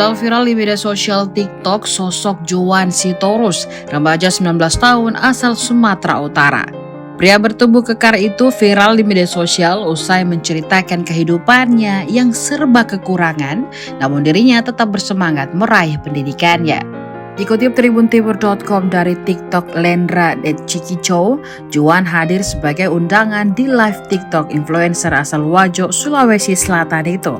Sedang viral di media sosial TikTok sosok Joan Sitorus, remaja 19 tahun asal Sumatera Utara. Pria bertubuh kekar itu viral di media sosial usai menceritakan kehidupannya yang serba kekurangan, namun dirinya tetap bersemangat meraih pendidikannya. Dikutip tribuntimur.com dari TikTok Lendra @cikicow, Joan hadir sebagai undangan di live TikTok influencer asal Wajo, Sulawesi Selatan itu.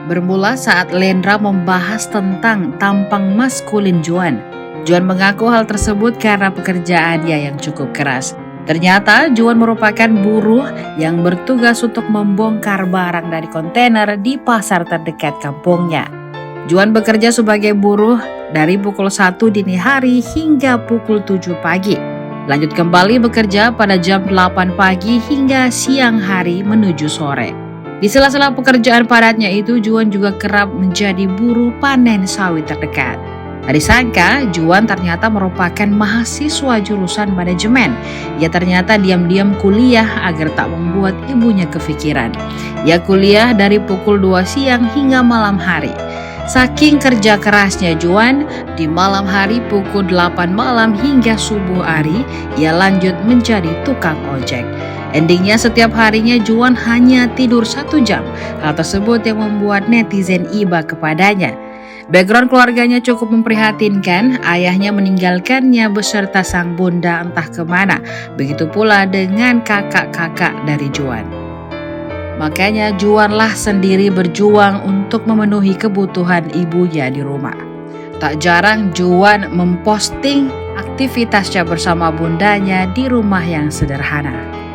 Bermula saat Lendra membahas tentang tampang maskulin Joan. Joan mengaku hal tersebut karena pekerjaannya yang cukup keras. Ternyata Joan merupakan buruh yang bertugas untuk membongkar barang dari kontainer di pasar terdekat kampungnya. Joan bekerja sebagai buruh dari pukul 1 dini hari hingga pukul 7 pagi. Lanjut kembali bekerja pada jam 8 pagi hingga siang hari menuju sore. Di sela-sela pekerjaan padatnya itu, Joan juga kerap menjadi buruh panen sawit terdekat. Tak disangka, Joan ternyata merupakan mahasiswa jurusan manajemen. Ia ternyata diam-diam kuliah agar tak membuat ibunya kepikiran. Ia kuliah dari pukul 2 siang hingga malam hari. Saking kerja kerasnya Joan, di malam hari pukul 8 malam hingga subuh hari, ia lanjut menjadi tukang ojek. Endingnya setiap harinya Joan hanya tidur 1 jam. Hal tersebut yang membuat netizen iba kepadanya. Background keluarganya cukup memprihatinkan, ayahnya meninggalkannya beserta sang bunda entah kemana. Begitu pula dengan kakak-kakak dari Joan. Makanya Joanlah sendiri berjuang untuk memenuhi kebutuhan ibunya di rumah. Tak jarang Joan memposting aktivitasnya bersama bundanya di rumah yang sederhana.